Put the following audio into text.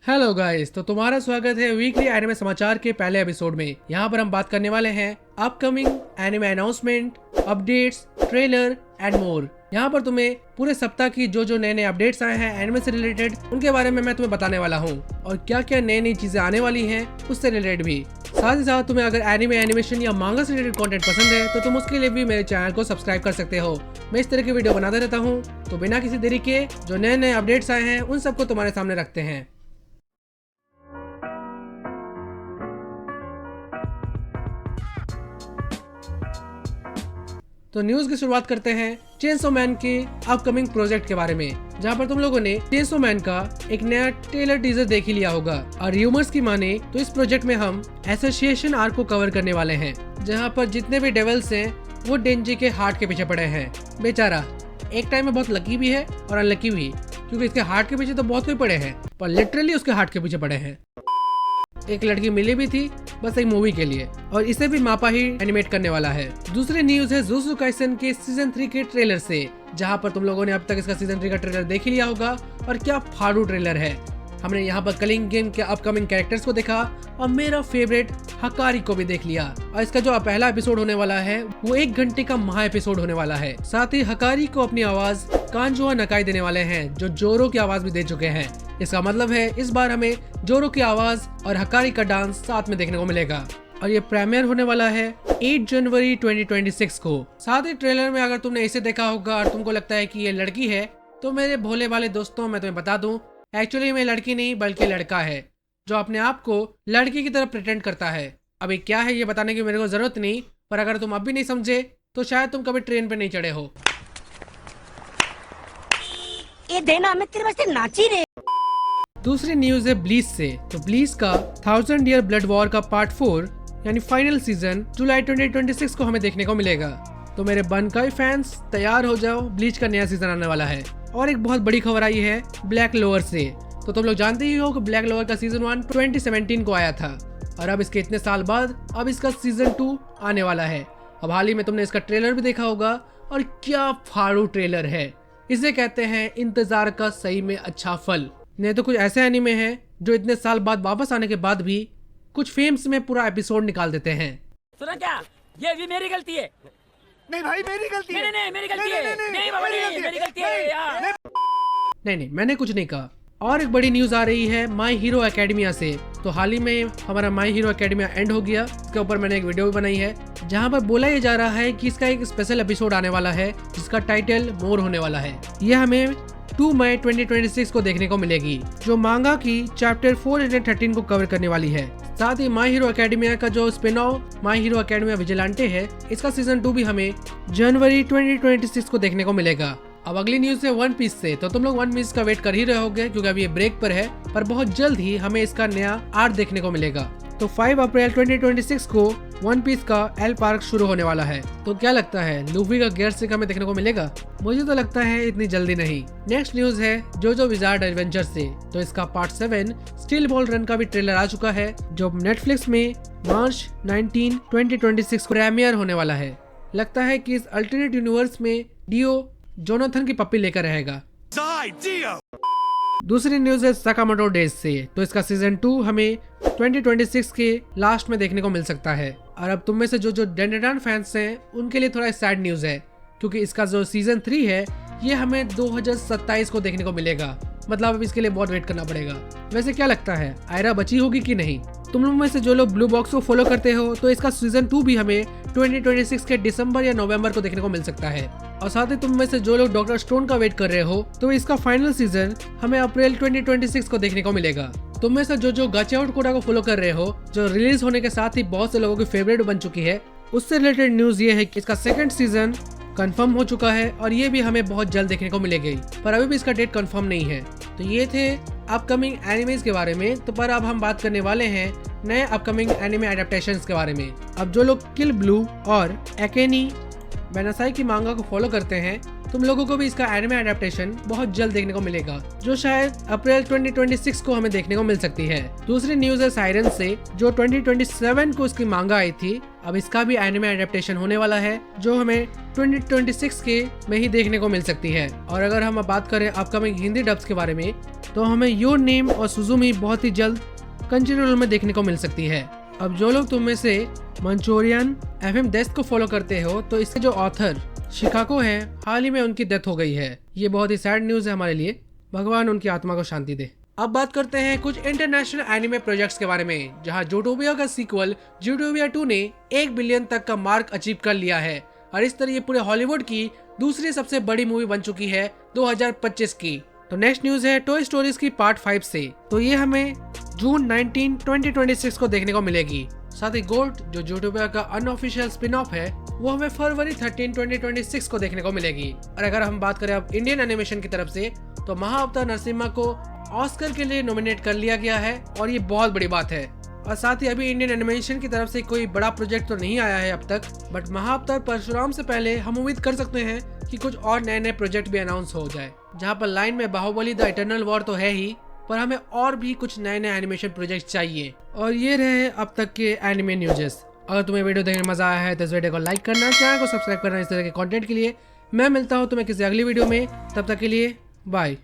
Hello guys, तो तुम्हारा स्वागत है वीकली एनिमे समाचार के पहले एपिसोड में। यहाँ पर हम बात करने वाले हैं upcoming anime announcement, updates, trailer and more. यहाँ पर तुम्हें पूरे सप्ताह की जो नए अपडेट्स आए हैं एनिमे से रिलेटेड, उनके बारे में मैं तुम्हें बताने वाला हूँ और क्या क्या नई चीजें आने वाली हैं उससे रिलेटेड भी। साथ ही साथ तुम्हें अगर एनिमे, एनिमेशन या मांगा से रिलेटेड कंटेंट पसंद है तो तुम उसके लिए भी मेरे चैनल को सब्सक्राइब कर सकते हो। मैं इस तरह की वीडियो बनाता रहता हूँ, तो बिना किसी देरी के जो नए अपडेट्स आए हैं उन सबको तुम्हारे सामने रखते हैं। तो न्यूज की शुरुआत करते हैं चेनसो मैन के अपकमिंग प्रोजेक्ट के बारे में, जहां पर तुम लोगों ने चेनसो मैन का एक नया ट्रेलर टीजर देख ही लिया होगा। और र्यूमर्स की माने तो इस प्रोजेक्ट में हम एसोसिएशन आर्क को कवर करने वाले हैं, जहां पर जितने भी डेविल्स हैं वो डेंजी के हार्ट के पीछे पड़े हैं। बेचारा एक टाइम में बहुत लकी भी है और अनलकी भी, क्योंकि इसके हार्ट के पीछे तो बहुत कोई पड़े हैं, पर लिटरली उसके हार्ट के पीछे पड़े हैं। एक लड़की मिली भी थी बस एक मूवी के लिए, और इसे भी मापा ही एनिमेट करने वाला है। दूसरी न्यूज है जुजुत्सु काइसेन के सीजन 3 के ट्रेलर से, जहां पर तुम लोगों ने अब तक इसका सीजन 3 का ट्रेलर देख ही लिया होगा। और क्या फाड़ू ट्रेलर है। हमने यहाँ पर कलिंग गेम के अपकमिंग कैरेक्टर्स को देखा और मेरा फेवरेट हकारी को भी देख लिया। और इसका जो पहला एपिसोड होने वाला है वो 1 घंटे का महा एपिसोड होने वाला है। साथ ही हकारी को अपनी आवाज कांजुआ नकाई देने वाले हैं, जो जोरो की आवाज भी दे चुके हैं। इसका मतलब है इस बार हमें जोरो की आवाज और हकारी का डांस साथ में देखने को मिलेगा। और ये प्रीमियर होने वाला है 8 जनवरी 2026 को। साथ ही ट्रेलर में अगर तुमने इसे देखा होगा और तुमको लगता है कि ये लड़की है, तो मेरे भोले वाले दोस्तों मैं तुम्हें बता दूं, एक्चुअली मैं लड़की नहीं बल्कि लड़का है, जो अपने आप को लड़की की तरह प्रिटेंड करता है। अभी क्या है ये बताने की मेरे को जरूरत नहीं, पर अगर तुम अब भी नहीं समझे तो शायद तुम कभी ट्रेन पे नहीं चढ़े हो। ये देना मैं तेरे वास्ते नाची रे। दूसरी न्यूज है ब्लीच से। तो ब्लीच का 1000 ईयर ब्लड वॉर का पार्ट 4 यानी फाइनल सीजन जुलाई 2026 को हमें देखने को मिलेगा। तो मेरे बनकाई फैंस तैयार हो जाओ, ब्लीच का नया सीजन आने वाला है। और एक बहुत बड़ी खबर आई है ब्लैक लोअर से। तो तुम लोग जानते ही हो कि ब्लैक लोअर का सीजन 1 2017 को आया था, और अब इसके इतने साल बाद अब इसका सीजन 2 आने वाला है। अब हाल ही में तुमने इसका ट्रेलर भी देखा होगा, और क्या फाड़ू ट्रेलर है। इसे कहते हैं इंतजार का सही में अच्छा फल। नहीं तो कुछ ऐसे एनिमे हैं जो इतने साल बाद वापस आने के बाद भी कुछ फेम्स में पूरा एपिसोड निकाल देते हैं। सुना क्या? ये भी मेरी गलती है। नहीं भाई मेरी गलती है। नहीं मेरी गलती है। नहीं बाबा नहीं मेरी गलती है यार। नहीं मैंने कुछ नहीं कहा। और एक बड़ी न्यूज आ रही है माई हीरो एकेडमिया से। तो हाल ही में हमारा माई हीरो एकेडमिया एंड हो गया। इसके ऊपर मैंने एक वीडियो भी बनाई है, जहां पर बोला ये जा रहा है कि इसका एक स्पेशल एपिसोड आने वाला है, जिसका टाइटल मोर होने वाला है। यह हमें 2 मई 2026 को देखने को मिलेगी, जो मांगा की चैप्टर 413 को कवर करने वाली है। साथ ही माई हीरो एकेडमिया का जो spin of my hero academia vigilante है, इसका सीजन 2 भी हमें जनवरी 2026 को देखने को मिलेगा। अब अगली न्यूज है वन पीस से। तो तुम लोग वन पीस का वेट कर ही रहे होगे, क्योंकि अभी ये ब्रेक पर है, पर बहुत जल्द ही हमें इसका नया आर्ट देखने को मिलेगा। तो 5 अप्रैल 2026 को वन पीस का एल पार्क शुरू होने वाला है। तो क्या लगता है लूफी का गियर स्टिक हमें देखने को मिलेगा? मुझे तो लगता है इतनी जल्दी नहीं। नेक्स्ट न्यूज है जोजो विजार्ड एडवेंचर से। तो इसका पार्ट 7 स्टील बॉल रन का भी ट्रेलर आ चुका है, जो नेटफ्लिक्स में मार्च 19, 2026 को प्रीमियर होने वाला है। लगता है कि इस अल्टरनेट यूनिवर्स में डियो जोनाथन की पप्पी लेकर रहेगा। दूसरी न्यूज है सकामोटो डेज से। तो इसका सीजन 2 हमें 2026 के लास्ट में देखने को मिल सकता है। और अब तुम में से जो डेंडेडान फैंस हैं उनके लिए थोड़ा सैड न्यूज है, क्योंकि इसका जो सीजन 3 है ये हमें 2027 को देखने को मिलेगा। मतलब अब इसके लिए बहुत वेट करना पड़ेगा। वैसे क्या लगता है आयरा बची होगी कि नहीं? तुम लोग में से जो लोग ब्लू बॉक्स को फॉलो करते हो, तो इसका सीजन 2 भी हमें 2026 के दिसंबर या नवंबर को देखने को मिल सकता है। और साथ ही तुम में से जो लोग डॉक्टर स्टोन का वेट कर रहे हो, तो इसका फाइनल सीजन हमें अप्रैल 2026 को देखने को मिलेगा। तुम में से जो गाचा आउट कोडा को फॉलो कर रहे हो, जो रिलीज होने के साथ ही बहुत से लोगों की फेवरेट बन चुकी है, उससे रिलेटेड न्यूज ये है कि इसका सेकंड सीजन कंफर्म हो चुका है, और ये भी हमें बहुत जल्द देखने को मिलेगी, पर अभी भी इसका डेट कंफर्म नहीं है। तो ये थे अपकमिंग एनिमेज के बारे में। तो पर अब हम बात करने वाले हैं नए अपकमिंग एनिमे एडेप्टेशंस के बारे में। अब जो लोग किल ब्लू और एकेनी बेनासाई की मांगा को फॉलो करते हैं, तुम लोगों को भी इसका एनिमे एडेप्टेशन बहुत जल्द देखने को मिलेगा, जो शायद अप्रैल 2026 को हमें देखने को मिल सकती है। दूसरी न्यूज है साइरन से। जो 2027 को इसकी मांगा आई थी, अब इसका भी एनिमे एडेप्टेशन होने वाला है जो हमें 2026 के में ही देखने को मिल सकती है। और अगर हम अब बात करें अपकमिंग हिंदी डब्स के बारे में, तो हमें योर नेम और सुजुमी बहुत ही जल्द कंटिन्यूअल में देखने को मिल सकती है। अब जो लोग तुम में से मंचूरियन FM डेस्क को फॉलो करते हो, तो इसके जो ऑथर शिकाको है, हाल ही में उनकी डेथ हो गई है। ये बहुत ही सैड न्यूज है हमारे लिए, भगवान उनकी आत्मा को शांति दे। अब बात करते हैं कुछ इंटरनेशनल एनिमे प्रोजेक्ट्स के बारे में, जहां जूटोपिया का सीक्वल जूटोपिया 2 ने 1 बिलियन तक का मार्क अचीव कर लिया है और इस तरह ये पूरे हॉलीवुड की दूसरी सबसे बड़ी मूवी बन चुकी है 2025 की। तो नेक्स्ट न्यूज है टॉय स्टोरीज की पार्ट 5 से, तो ये हमें जून 19, 2026 को देखने को मिलेगी। साथ ही गोट जो जूटोपिया का अनऑफिशियल स्पिन ऑफ है, वो हमें फरवरी 13, 2026 को देखने को मिलेगी। और अगर हम बात करें अब इंडियन एनिमेशन की तरफ से, तो महाअवतार नरसिम्हा को ऑस्कर के लिए नॉमिनेट कर लिया गया है और ये बहुत बड़ी बात है। और साथ ही अभी इंडियन एनिमेशन की तरफ से कोई बड़ा प्रोजेक्ट तो नहीं आया है अब तक, बट महाअवतार परशुराम से पहले हम उम्मीद कर सकते हैं कि कुछ और नए नए प्रोजेक्ट भी अनाउंस हो जाए। जहाँ पर लाइन में बाहुबली द इटर्नल वॉर तो है ही, पर हमें और भी कुछ नए नए एनिमेशन प्रोजेक्ट चाहिए। और ये रहे अब तक के एनिमे न्यूज़ेस। अगर तुम्हें वीडियो देखने में मजा आया है तो इस वीडियो को लाइक करना, चैनल को सब्सक्राइब करना इस तरह के कंटेंट के लिए। मैं मिलता हूँ तुम्हें किसी अगली वीडियो में, तब तक के लिए बाय।